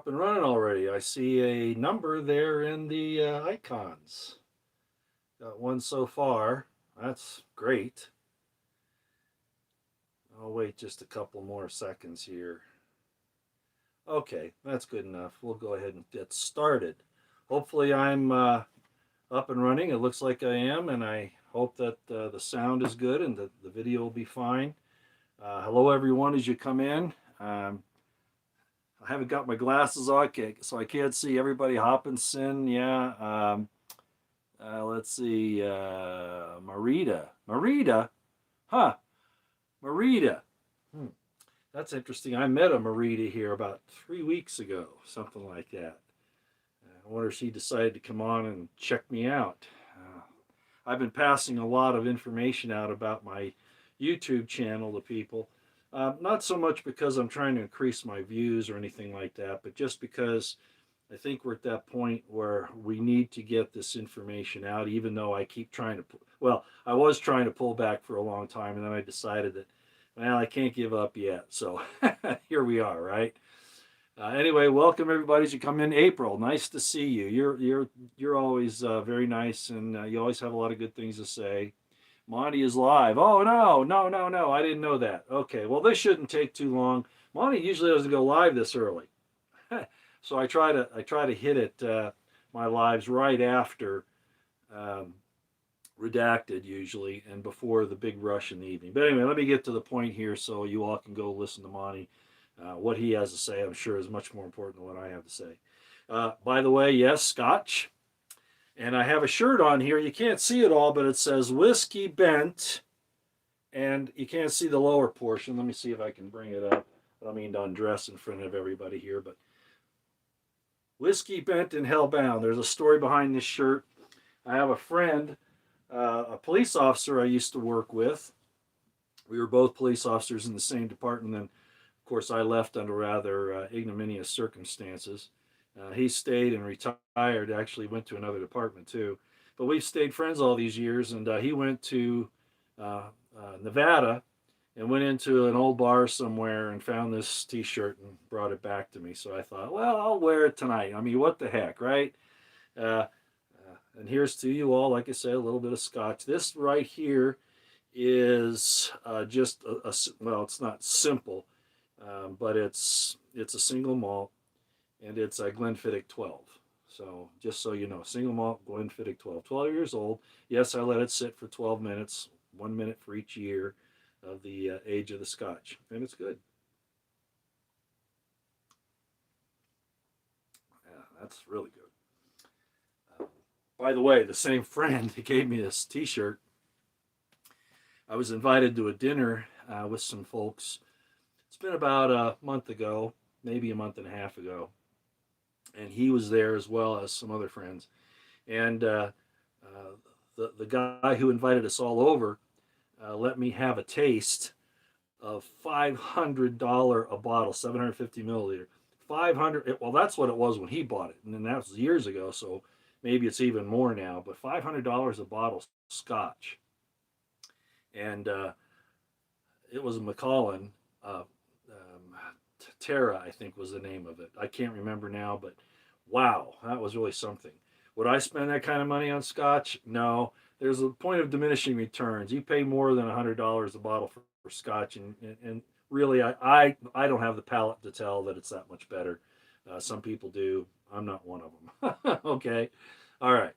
up and running already. I see a number there in the icons. Got one so far. That's great. I'll wait just a couple more seconds here. Okay, that's good enough. We'll go ahead and get started. Hopefully, I'm up and running. It looks like I am, and I hope that the sound is good and the video will be fine. Hello, everyone, as you come in. I haven't got my glasses on, so I can't see everybody. Hopkinson, yeah. Let's see. Marita, huh? Marita. Hmm. That's interesting. I met a Marita here about 3 weeks ago, something like that. I wonder if she decided to come on and check me out. I've been passing a lot of information out about my YouTube channel to people. Not so much because I'm trying to increase my views or anything like that, but just because I think we're at that point where we need to get this information out, even though I keep trying to, well, I was trying to pull back for a long time, and then I decided that, well, I can't give up yet. So here we are, right? Anyway, welcome everybody as you come in. April, nice to see you. You're always very nice, and you always have a lot of good things to say. Monty is live. Oh no! I didn't know that. Okay, well this shouldn't take too long. Monty usually doesn't go live this early, so I try to hit it my lives right after um, redacted usually and before the big rush in the evening. But anyway, let me get to the point here so you all can go listen to Monty. What he has to say, I'm sure, is much more important than what I have to say. By the way, yes, Scotch. And I have a shirt on here. You can't see it all, but it says Whiskey Bent. And you can't see the lower portion. Let me see if I can bring it up. I don't mean to undress in front of everybody here, but Whiskey Bent and Hellbound. There's a story behind this shirt. I have a friend, a police officer I used to work with. We were both police officers in the same department. And of course, I left under rather ignominious circumstances. He stayed and retired, actually went to another department too. But we've stayed friends all these years, and he went to Nevada and went into an old bar somewhere and found this t-shirt and brought it back to me. So I thought, well, I'll wear it tonight. I mean, what the heck, right? Uh, and here's to you all, like I said, a little bit of scotch. This right here is just well, it's not simple, but it's a single malt, and it's a Glenfiddich 12. So just so you know, single malt Glenfiddich 12. 12 years old. Yes, I let it sit for 12 minutes, 1 minute for each year of the age of the scotch, and it's good. Yeah, that's really good. By the way, the same friend that gave me this T-shirt, I was invited to a dinner with some folks. It's been about a month ago, maybe a month and a half ago, and he was there as well as some other friends. And the guy who invited us all over let me have a taste of $500 a bottle, 750 milliliter. 500. Well, that's what it was when he bought it, and then that was years ago. So maybe it's even more now. But $500 a bottle Scotch, and it was a Macallan. Terra, I think, was the name of it. I can't remember now, but wow, that was really something. Would I spend that kind of money on scotch? No. There's a point of diminishing returns. You pay more than $100 a bottle for scotch, and really, I don't have the palate to tell that it's that much better. Some people do. I'm not one of them. Okay. All right.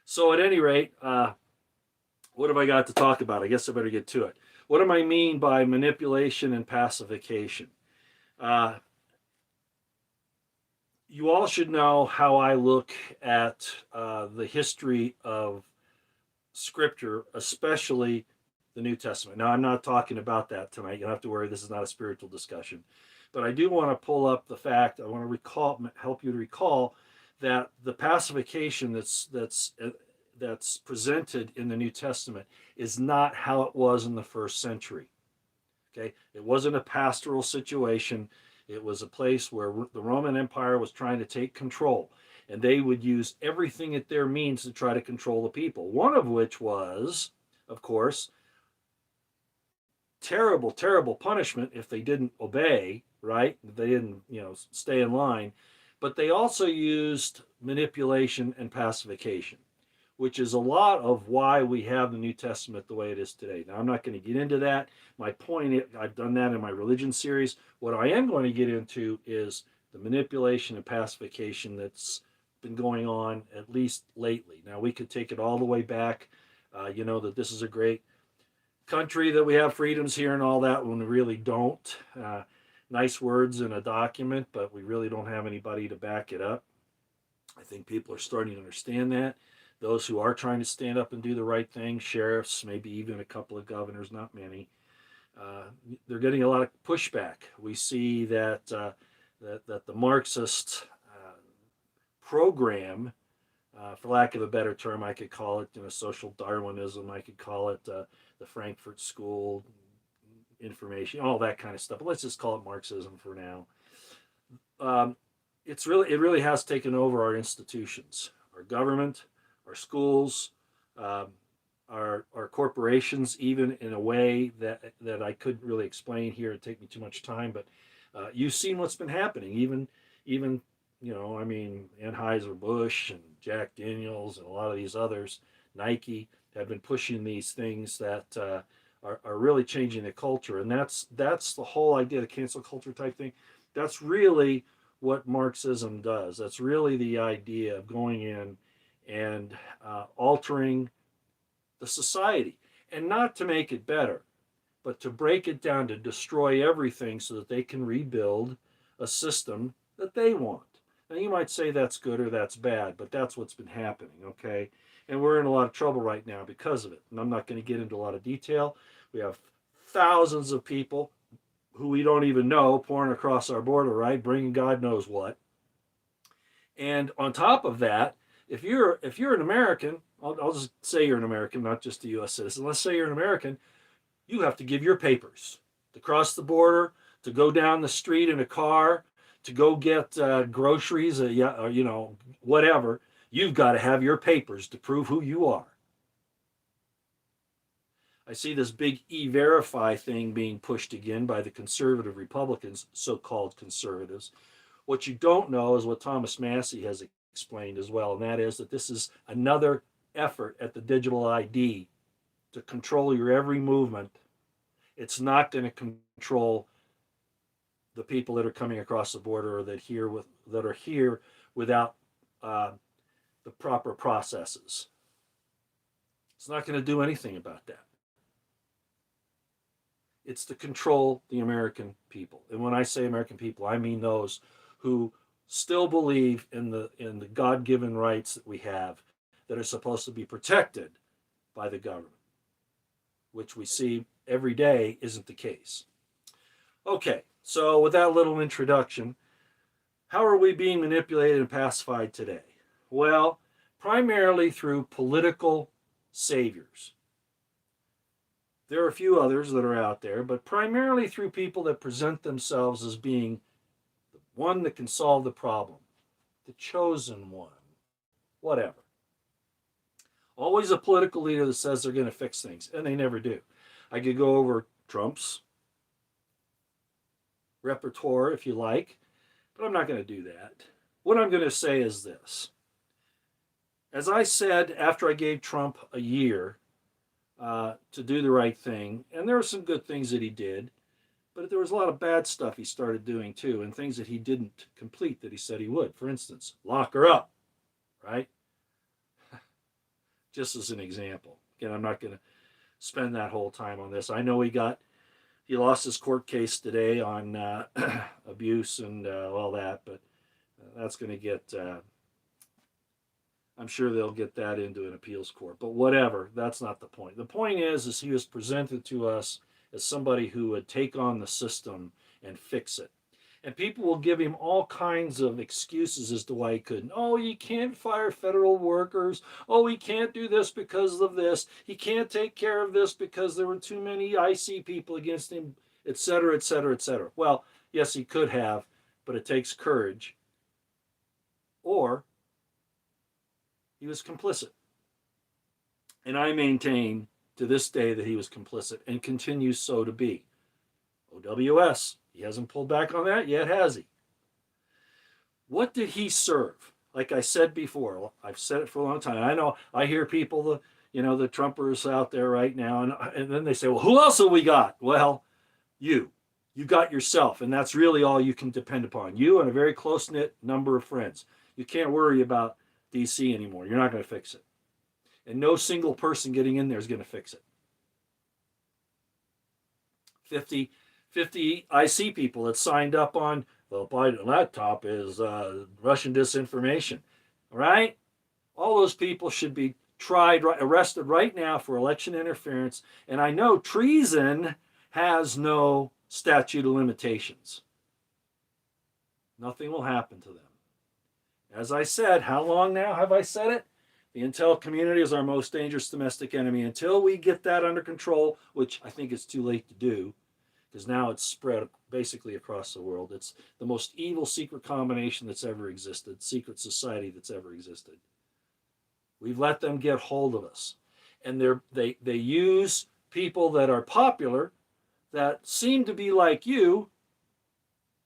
So at any rate, what have I got to talk about? I guess I better get to it. What do I mean by manipulation and pacification? Uh, you all should know how I look at the history of Scripture, especially the New Testament. Now, I'm not talking about that tonight. You don't have to worry. This is not a spiritual discussion. But I do want to pull up the fact. I want to help you to recall that the pacification that's presented in the New Testament is not how it was in the first century. Okay, it wasn't a pastoral situation. It was a place where the Roman Empire was trying to take control, and they would use everything at their means to try to control the people. One of which was, of course, terrible, terrible punishment if they didn't obey, right? If they didn't, stay in line. But they also used manipulation and pacification, which is a lot of why we have the New Testament the way it is today. Now, I'm not going to get into that. My point is, I've done that in my religion series. What I am going to get into is the manipulation and pacification that's been going on at least lately. Now, we could take it all the way back. You know that this is a great country, that we have freedoms here and all that, when we really don't. Nice words in a document, but we really don't have anybody to back it up. I think people are starting to understand that. Those who are trying to stand up and do the right thing, sheriffs, maybe even a couple of governors, not many, they're getting a lot of pushback. We see that that the Marxist program, for lack of a better term, I could call it, social Darwinism. I could call it the Frankfurt School information, all that kind of stuff. But let's just call it Marxism for now. It really has taken over our institutions, our government, our schools, our corporations, even in a way that I couldn't really explain here. It'd take me too much time, but you've seen what's been happening. Even I mean, Anheuser-Busch and Jack Daniels and a lot of these others, Nike, have been pushing these things that are really changing the culture. And that's the whole idea, the cancel culture type thing. That's really what Marxism does. That's really the idea of going in and altering the society, and not to make it better, but to break it down, to destroy everything so that they can rebuild a system that they want. Now, you might say that's good or that's bad, but that's what's been happening, okay? And we're in a lot of trouble right now because of it. And I'm not going to get into a lot of detail. We have thousands of people who we don't even know pouring across our border, right? Bringing God knows what. And on top of that, if you're an American, I'll just say you're an American, not just a U.S. citizen. Let's say you're an American, you have to give your papers to cross the border, to go down the street in a car, to go get groceries, or whatever. You've got to have your papers to prove who you are. I see this big E-Verify thing being pushed again by the conservative Republicans, so-called conservatives. What you don't know is what Thomas Massey has explained as well, and that is that this is another effort at the digital ID to control your every movement. It's not going to control the people that are coming across the border, or that are here without the proper processes. It's not going to do anything about that. It's to control the American people. And when I say American people, I mean those who still believe in the God-given rights that we have, that are supposed to be protected by the government, which we see every day isn't the case. Okay, so with that little introduction, how are we being manipulated and pacified today? Well, primarily through political saviors. There are a few others that are out there, but primarily through people that present themselves as being the one that can solve the problem, the chosen one, whatever. Always a political leader that says they're going to fix things, and they never do. I could go over Trump's repertoire if you like, but I'm not going to do that. What I'm going to say is this. As I said, after I gave Trump a year to do the right thing, and there were some good things that he did, but there was a lot of bad stuff he started doing too, and things that he didn't complete that he said he would. For instance, lock her up, right? Just as an example. Again, I'm not going to spend that whole time on this. I know he lost his court case today on abuse and all that, but that's going to get, I'm sure they'll get that into an appeals court. But whatever, that's not the point. The point is he was presented to us as somebody who would take on the system and fix it. And people will give him all kinds of excuses as to why he couldn't. Oh, he can't fire federal workers. Oh, he can't do this because of this. He can't take care of this because there were too many IC people against him, etc., etc., etc. Well, yes, he could have, but it takes courage. Or he was complicit. And I maintain to this day that he was complicit and continues so to be. OWS. He hasn't pulled back on that yet, has he? What did he serve? Like I said before, I've said it for a long time. I know I hear people, the Trumpers out there right now, and then they say, well, who else have we got? Well, you. You got yourself, and that's really all you can depend upon. You and a very close-knit number of friends. You can't worry about DC anymore. You're not going to fix it. And no single person getting in there is going to fix it. 50 IC people that signed up on the Biden laptop is Russian disinformation. All right? All those people should be arrested right now for election interference. And I know treason has no statute of limitations. Nothing will happen to them. As I said, how long now have I said it? The intel community is our most dangerous domestic enemy. Until we get that under control, which I think it's too late to do, because now it's spread basically across the world. It's the most evil secret combination that's ever existed, secret society that's ever existed. We've let them get hold of us. And they use people that are popular, that seem to be like you,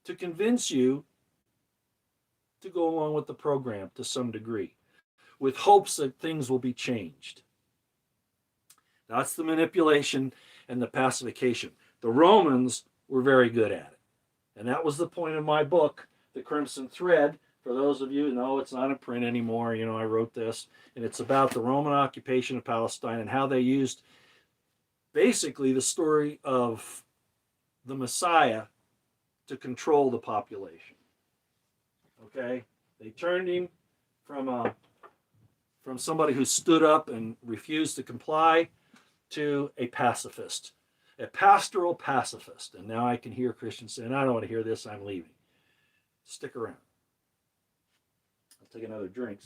to convince you to go along with the program to some degree, with hopes that things will be changed. That's the manipulation and the pacification. The Romans were very good at it. And that was the point of my book, The Crimson Thread. For those of you who know, it's not in print anymore. I wrote this, and it's about the Roman occupation of Palestine and how they used basically the story of the Messiah to control the population. Okay? They turned him from somebody who stood up and refused to comply to a pacifist, a pastoral pacifist. And now I can hear Christians saying, I don't want to hear this, I'm leaving. Stick around. I'll take another drink,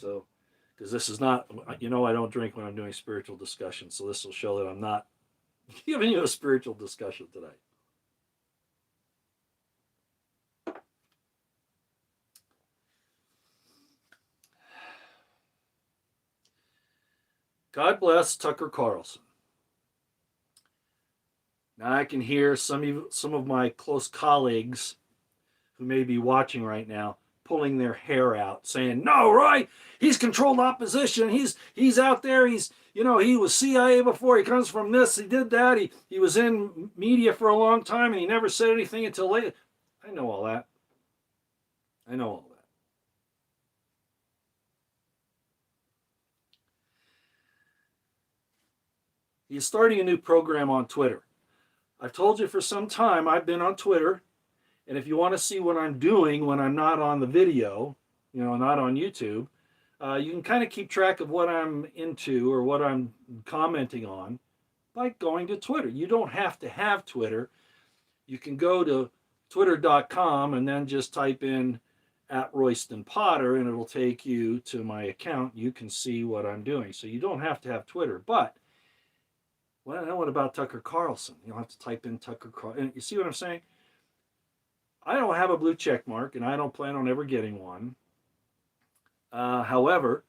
because this is not, I don't drink when I'm doing spiritual discussion, so this will show that I'm not giving you a spiritual discussion tonight. God bless Tucker Carlson. Now I can hear some of my close colleagues who may be watching right now pulling their hair out, saying, "No, Roy, he's controlled opposition. He's out there. He was CIA before. He comes from this. He did that. He was in media for a long time, and he never said anything until later." I know all that. He's starting a new program on Twitter. I've told you for some time I've been on Twitter, and if you want to see what I'm doing when I'm not on the video, not on YouTube, you can kind of keep track of what I'm into or what I'm commenting on by going to Twitter. You don't have to have Twitter. You can go to twitter.com and then just type in @Royston Potter, and it'll take you to my account. You can see what I'm doing. So you don't have to have Twitter. But what about Tucker Carlson? You'll have to type in Tucker Carlson. You see what I'm saying? I don't have a blue check mark, and I don't plan on ever getting one. However,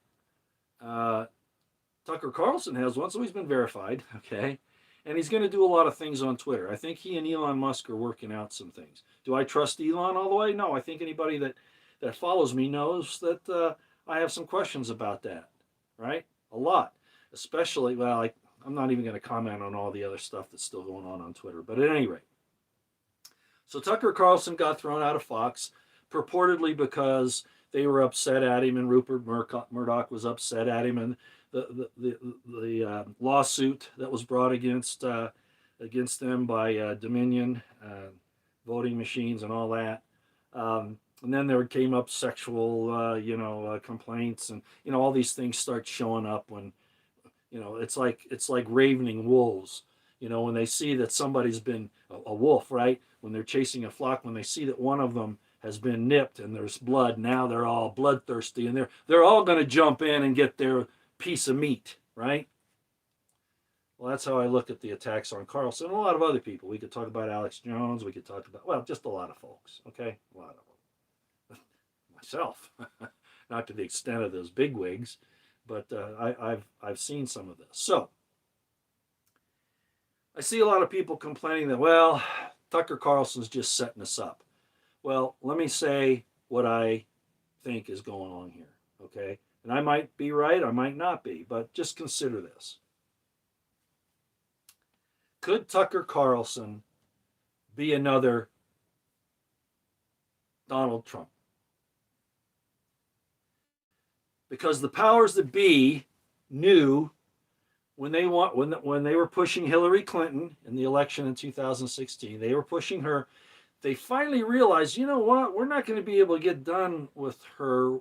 Tucker Carlson has one, so he's been verified, okay? And he's going to do a lot of things on Twitter. I think he and Elon Musk are working out some things. Do I trust Elon all the way? No, I think anybody that follows me knows that I have some questions about that, right? A lot. Especially, I'm not even going to comment on all the other stuff that's still going on Twitter. But at any rate, so Tucker Carlson got thrown out of Fox, purportedly because they were upset at him, and Rupert Murdoch was upset at him, and the lawsuit that was brought against them by Dominion voting machines and all that. And then there came up sexual, complaints, and all these things start showing up when. It's like ravening wolves. When they see that somebody's been a wolf, right? When they're chasing a flock, when they see that one of them has been nipped and there's blood, now they're all bloodthirsty, and they're all going to jump in and get their piece of meat, right? Well, that's how I look at the attacks on Carlson and a lot of other people. We could talk about Alex Jones. We could talk about, just a lot of folks, okay? A lot of them. Myself, not to the extent of those bigwigs. But I've seen some of this. So I see a lot of people complaining that, Tucker Carlson's just setting us up. Well, let me say what I think is going on here. Okay? And I might be right, I might not be, but just consider this. Could Tucker Carlson be another Donald Trump? Because the powers that be knew when they were pushing Hillary Clinton in the election in 2016, they were pushing her. They finally realized, you know what, we're not going to be able to get done with her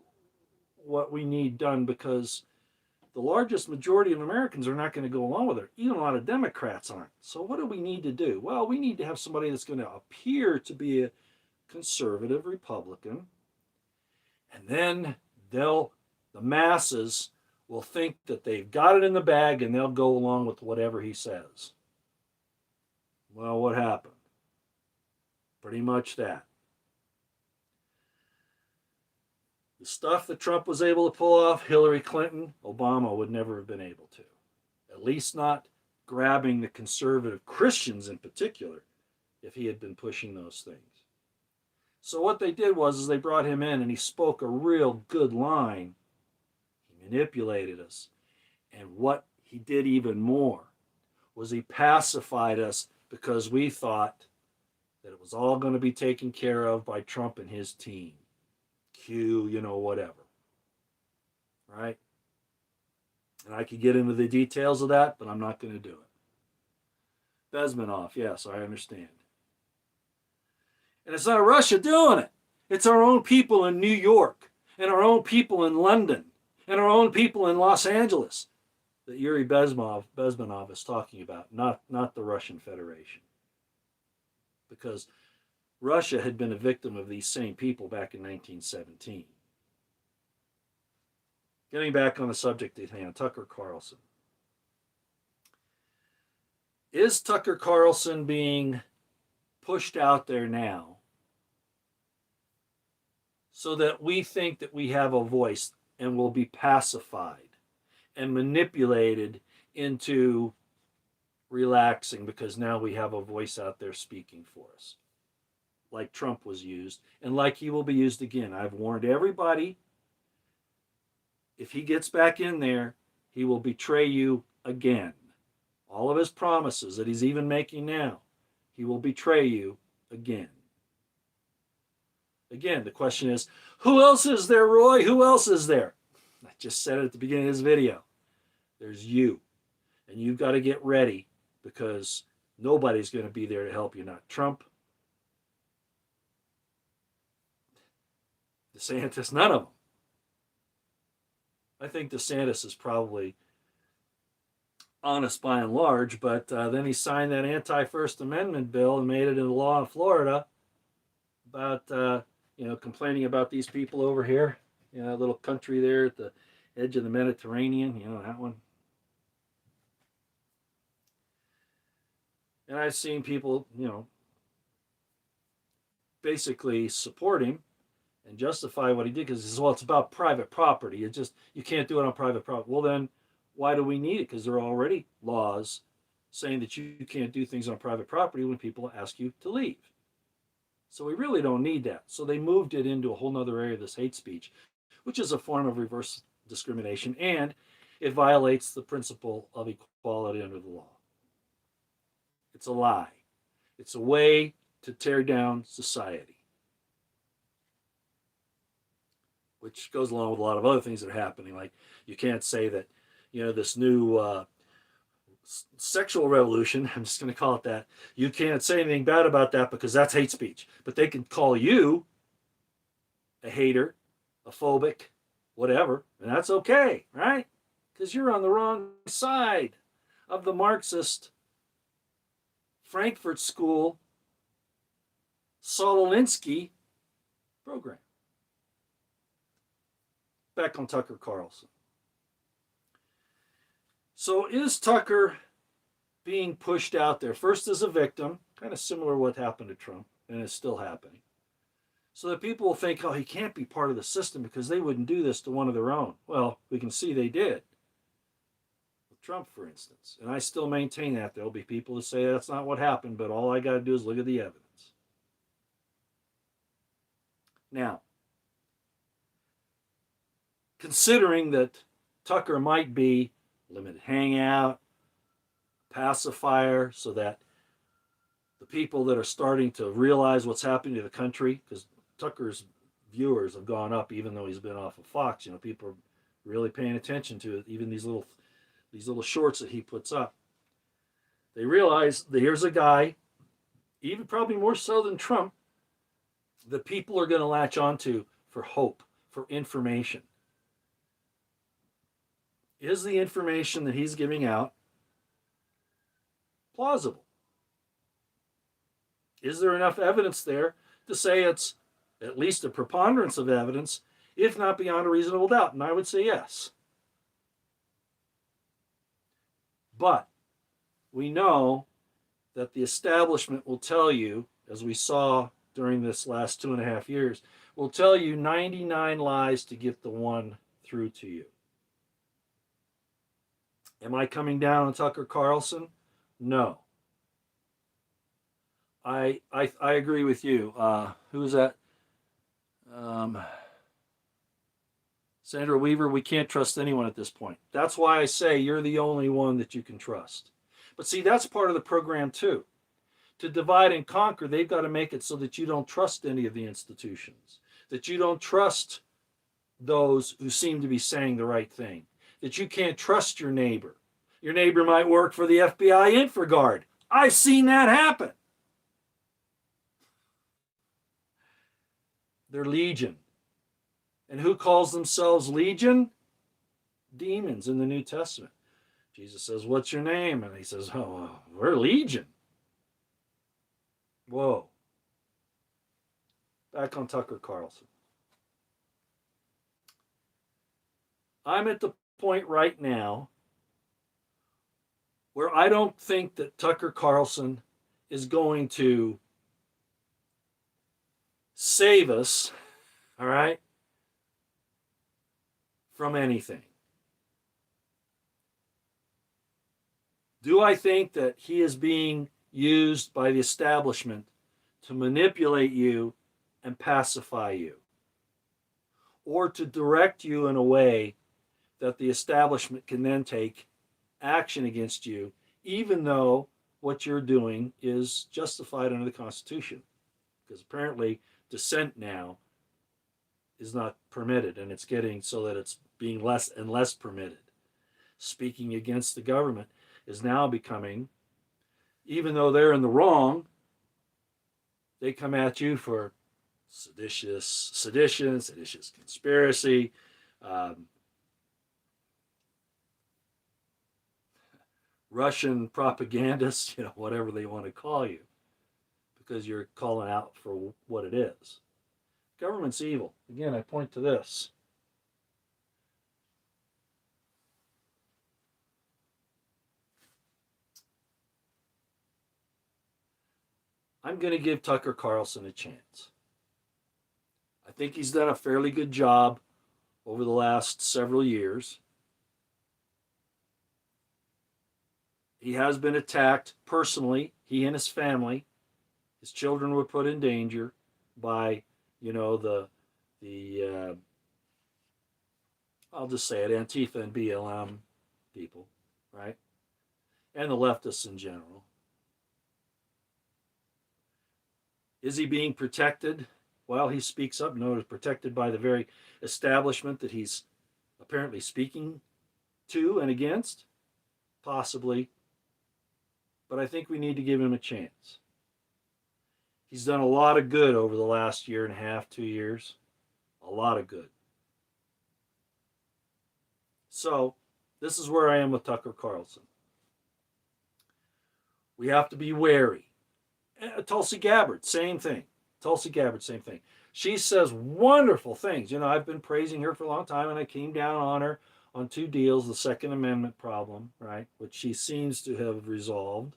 what we need done because the largest majority of Americans are not going to go along with her. Even a lot of Democrats aren't. So what do we need to do? Well, we need to have somebody that's going to appear to be a conservative Republican, and then the masses will think that they've got it in the bag and they'll go along with whatever he says. Well, what happened? Pretty much that. The stuff that Trump was able to pull off, Hillary Clinton, Obama would never have been able to. At least not grabbing the conservative Christians in particular, if he had been pushing those things. So what they did was they brought him in and he spoke a real good line. He manipulated us. And what he did even more was he pacified us because we thought that it was all going to be taken care of by Trump and his team. Q, whatever. Right? And I could get into the details of that, but I'm not going to do it. Bezmenov, yes, I understand. And it's not Russia doing it. It's our own people in New York, and our own people in London, and our own people in Los Angeles that Yuri Bezmenov is talking about, not the Russian Federation. Because Russia had been a victim of these same people back in 1917. Getting back on the subject at hand, Tucker Carlson. Is Tucker Carlson being pushed out there now so that we think that we have a voice and will be pacified and manipulated into relaxing because now we have a voice out there speaking for us? Like Trump was used, and like he will be used again. I've warned everybody, if he gets back in there, he will betray you again. All of his promises that he's even making now, he will betray you again. Again, the question is, who else is there, Roy? Who else is there? I just said it at the beginning of this video. There's you. And you've got to get ready because nobody's going to be there to help you. Not Trump, DeSantis, none of them. I think DeSantis is probably honest by and large, but then he signed that anti-First Amendment bill and made it into law in Florida about, complaining about these people over here, a little country there at the edge of the Mediterranean, that one. And I've seen people, basically support him and justify what he did because he says, well, it's about private property. You can't do it on private property. Well, then why do we need it? Because there are already laws saying that you can't do things on private property when people ask you to leave. So we really don't need that. So they moved it into a whole other area of this hate speech, which is a form of reverse discrimination, and it violates the principle of equality under the law. It's a lie. It's a way to tear down society, which goes along with a lot of other things that are happening. Like you can't say that, this new sexual revolution, I'm just going to call it that, you can't say anything bad about that because that's hate speech. But they can call you a hater, a phobic, whatever, and that's okay, right? Because you're on the wrong side of the Marxist Frankfurt School Saul Alinsky program. Back on Tucker Carlson. So is Tucker being pushed out there first as a victim, kind of similar to what happened to Trump, and it's still happening, so that people will think, oh, he can't be part of the system because they wouldn't do this to one of their own. Well, we can see they did. With Trump, for instance. And I still maintain that. There'll be people who say that's not what happened, but all I got to do is look at the evidence. Now, considering that Tucker might be limited hangout, pacifier, so that the people that are starting to realize what's happening to the country, because Tucker's viewers have gone up even though he's been off of Fox. People are really paying attention to it, even these little shorts that he puts up. They realize that here's a guy, even probably more so than Trump, that people are going to latch onto for hope, for information. Is the information that he's giving out plausible? Is there enough evidence there to say it's at least a preponderance of evidence, if not beyond a reasonable doubt? And I would say yes. But we know that the establishment will tell you, as we saw during this last 2.5 years, will tell you 99 lies to get the one through to you. Am I coming down on Tucker Carlson? No. I agree with you. Who is that? Sandra Weaver, we can't trust anyone at this point. That's why I say you're the only one that you can trust. But see, that's part of the program too. To divide and conquer, they've got to make it so that you don't trust any of the institutions, that you don't trust those who seem to be saying the right thing, that you can't trust your neighbor. Your neighbor might work for the FBI InfraGard. I've seen that happen. They're legion. And who calls themselves legion? Demons in the New Testament. Jesus says, "What's your name?" And he says, "Oh, we're legion." Whoa. Back on Tucker Carlson. I'm at the point right now where I don't think that Tucker Carlson is going to save us, all right, from anything. Do I think that he is being used by the establishment to manipulate you and pacify you, or to direct you in a way that the establishment can then take action against you, even though what you're doing is justified under the Constitution? Because apparently dissent now is not permitted, and it's getting so that it's being less and less permitted. Speaking against the government is now becoming, even though they're in the wrong, they come at you for sedition, seditious conspiracy, Russian propagandists, whatever they want to call you, because you're calling out for what it is. Government's evil. Again, I point to this. I'm going to give Tucker Carlson a chance. I think he's done a fairly good job over the last several years. He has been attacked personally, he and his family. His children were put in danger by, I'll just say it, Antifa and BLM people, right? And the leftists in general. Is he being protected while he speaks up? No, he's protected by the very establishment that he's apparently speaking to and against? Possibly. But I think we need to give him a chance. He's done a lot of good over the last year and a half, 2 years. A lot of good. So, this is where I am with Tucker Carlson. We have to be wary. Tulsi Gabbard, same thing. Tulsi Gabbard, same thing. She says wonderful things. I've been praising her for a long time, and I came down on her on 2 deals, the Second Amendment problem, right, which she seems to have resolved.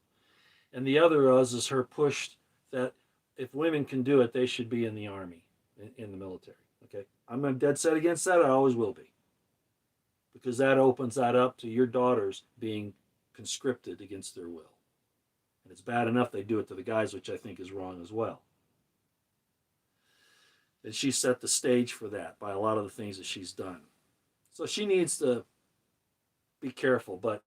And the other is her push that if women can do it, they should be in the army, in the military. Okay, I'm dead set against that. I always will be, because that opens that up to your daughters being conscripted against their will. And it's bad enough they do it to the guys, which I think is wrong as well. And she set the stage for that by a lot of the things that she's done. So she needs to be careful, but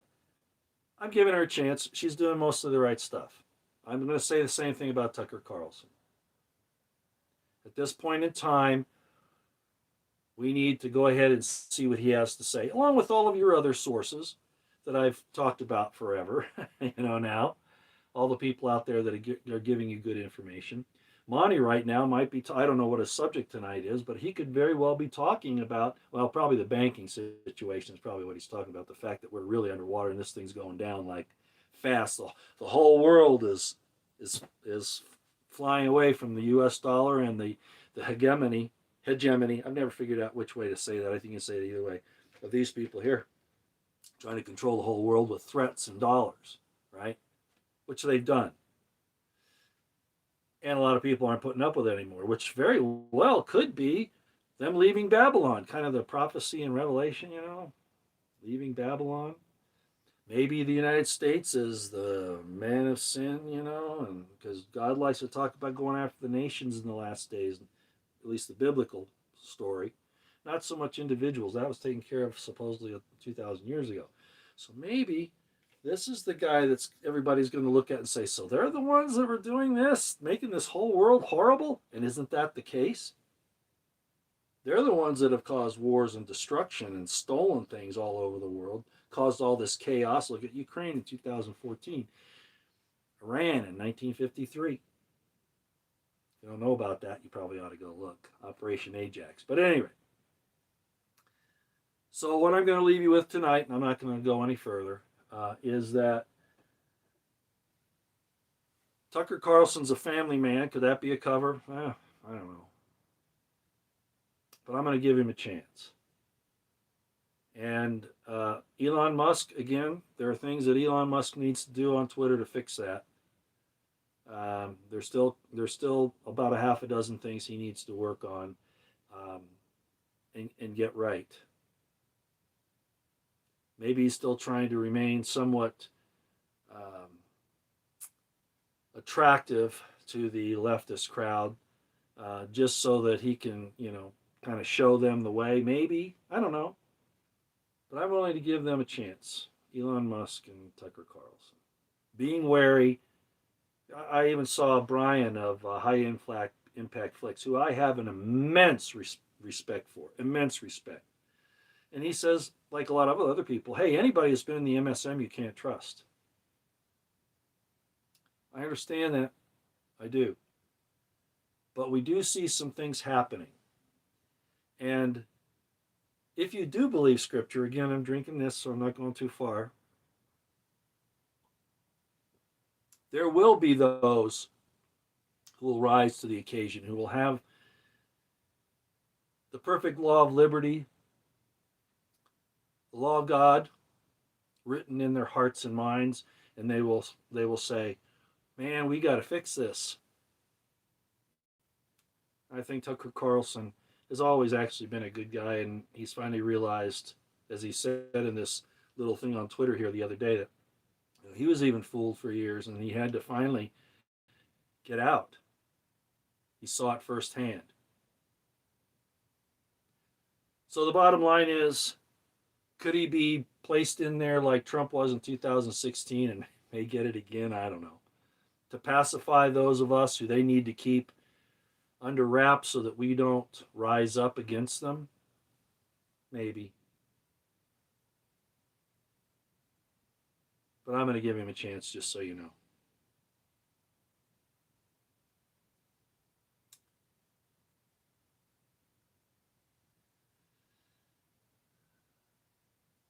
I'm giving her a chance. She's doing most of the right stuff. I'm going to say the same thing about Tucker Carlson. At this point in time, we need to go ahead and see what he has to say, along with all of your other sources that I've talked about forever, now. All the people out there that are giving you good information. Monty right now might be, I don't know what his subject tonight is, but he could very well be talking about, well, probably the banking situation is probably what he's talking about. The fact that we're really underwater and this thing's going down like fast. The whole world is flying away from the U.S. dollar and the hegemony. I've never figured out which way to say that. I think you can say it either way. Of these people here trying to control the whole world with threats and dollars, right? Which they've done. And a lot of people aren't putting up with it anymore, which very well could be them leaving Babylon, kind of the prophecy in Revelation, leaving Babylon. Maybe the United States is the man of sin, and because God likes to talk about going after the nations in the last days, at least the biblical story. Not so much individuals. That was taken care of supposedly 2,000 years ago. So maybe this is the guy that's everybody's going to look at and say, so they're the ones that were doing this, making this whole world horrible? And isn't that the case? They're the ones that have caused wars and destruction and stolen things all over the world, caused all this chaos. Look at Ukraine in 2014, Iran in 1953. If you don't know about that, you probably ought to go look. Operation Ajax. But anyway, so what I'm going to leave you with tonight, and I'm not going to go any further, is that Tucker Carlson's a family man. Could that be a cover? I don't know. But I'm going to give him a chance. And Elon Musk, again, there are things that Elon Musk needs to do on Twitter to fix that. There's still about a half a dozen things he needs to work on and get right. Maybe he's still trying to remain somewhat attractive to the leftist crowd, just so that he can, kind of show them the way. Maybe, I don't know, but I'm willing to give them a chance. Elon Musk and Tucker Carlson, being wary. I even saw Brian of High Impact Flicks, who I have an immense respect for, immense respect. And he says, like a lot of other people, hey, anybody who's been in the MSM you can't trust. I understand that. I do. But we do see some things happening. And if you do believe Scripture, again, I'm drinking this, so I'm not going too far. There will be those who will rise to the occasion, who will have the perfect law of liberty, the law of God written in their hearts and minds, and they will say, man, we got to fix this. I think Tucker Carlson has always actually been a good guy, and he's finally realized, as he said in this little thing on Twitter here the other day, that he was even fooled for years, and he had to finally get out. He saw it firsthand. So the bottom line is, could he be placed in there like Trump was in 2016 and may get it again? I don't know. To pacify those of us who they need to keep under wraps so that we don't rise up against them? Maybe. But I'm going to give him a chance, just so you know.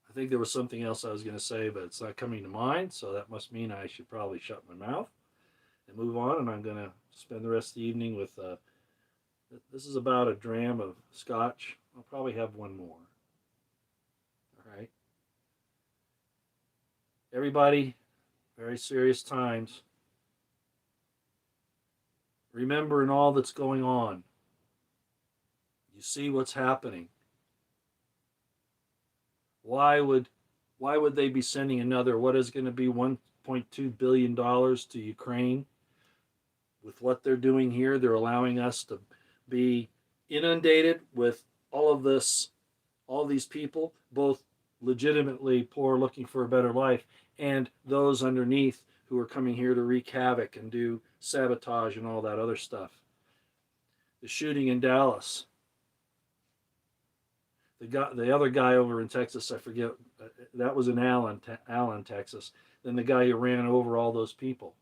I think there was something else I was going to say, but it's not coming to mind, so that must mean I should probably shut my mouth and move on, and I'm going to spend the rest of the evening with, this is about a dram of scotch. I'll probably have one more. All right. Everybody, very serious times. Remembering all that's going on. You see what's happening. Why would they be sending another, what is going to be $1.2 billion to Ukraine? With what they're doing here, they're allowing us to be inundated with all of this all these people, both legitimately poor looking for a better life, and those underneath who are coming here to wreak havoc and do sabotage and all that other stuff. The shooting in Dallas, the other guy over in Texas, I forget, that was in Allen, Texas. Then the guy who ran over all those people.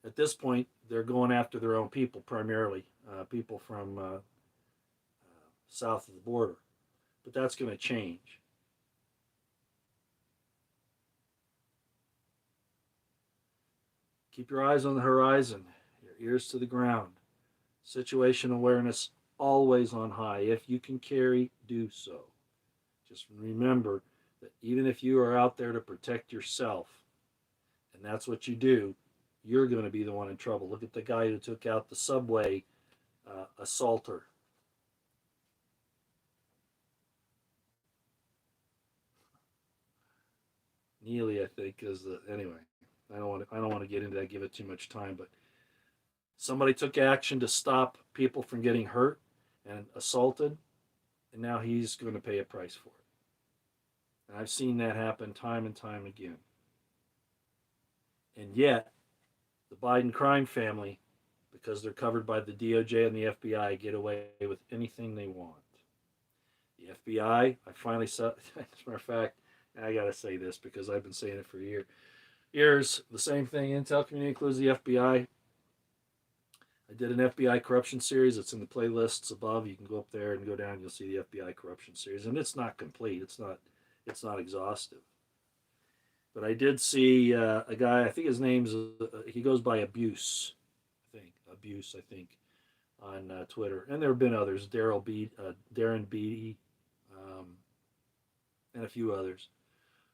At this point, they're going after their own people primarily, people from south of the border. But that's going to change. Keep your eyes on the horizon, your ears to the ground. Situation awareness always on high. If you can carry, do so. Just remember that even if you are out there to protect yourself, and that's what you do, you're going to be the one in trouble. Look at the guy who took out the subway assaulter. Neely, I think, is the anyway. I don't want to get into that. Give it too much time, but somebody took action to stop people from getting hurt and assaulted, and now he's going to pay a price for it. And I've seen that happen time and time again. And yet, the Biden crime family, because they're covered by the DOJ and the FBI, get away with anything they want. The FBI, I finally saw, as a matter of fact, I got to say this because I've been saying it for years. The same thing, Intel community includes the FBI. I did an FBI corruption series. It's in the playlists above. You can go up there and go down. And you'll see the FBI corruption series, and it's not complete. It's not exhaustive. But I did see a guy. I think his name's he goes by Abuse. I think, on Twitter, and there have been others. Darren Beatty, and a few others,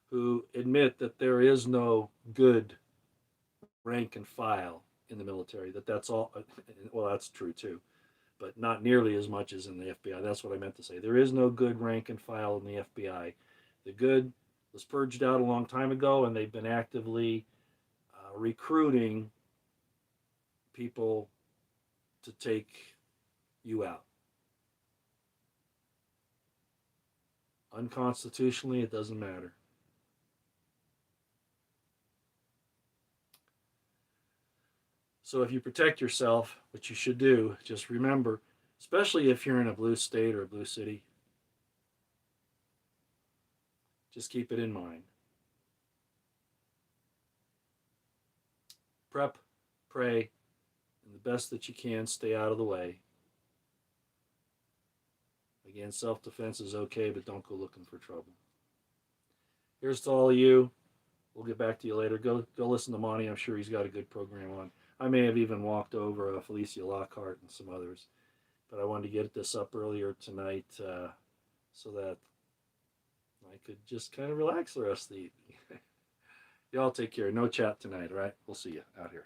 who admit that there is no good rank and file in the military. That's all. Well, that's true too, but not nearly as much as in the FBI. That's what I meant to say. There is no good rank and file in the FBI. The good was purged out a long time ago, and they've been actively recruiting people to take you out. Unconstitutionally, it doesn't matter. So if you protect yourself, which you should do, just remember, especially if you're in a blue state or a blue city, just keep it in mind. Prep, pray, and the best that you can, stay out of the way. Again, self-defense is okay, but don't go looking for trouble. Here's to all of you. We'll get back to you later. Go listen to Monty. I'm sure he's got a good program on. I may have even walked over Felicia Lockhart and some others, but I wanted to get this up earlier tonight so that I could just kind of relax the rest of the evening. Y'all take care. No chat tonight, all right? We'll see you out here.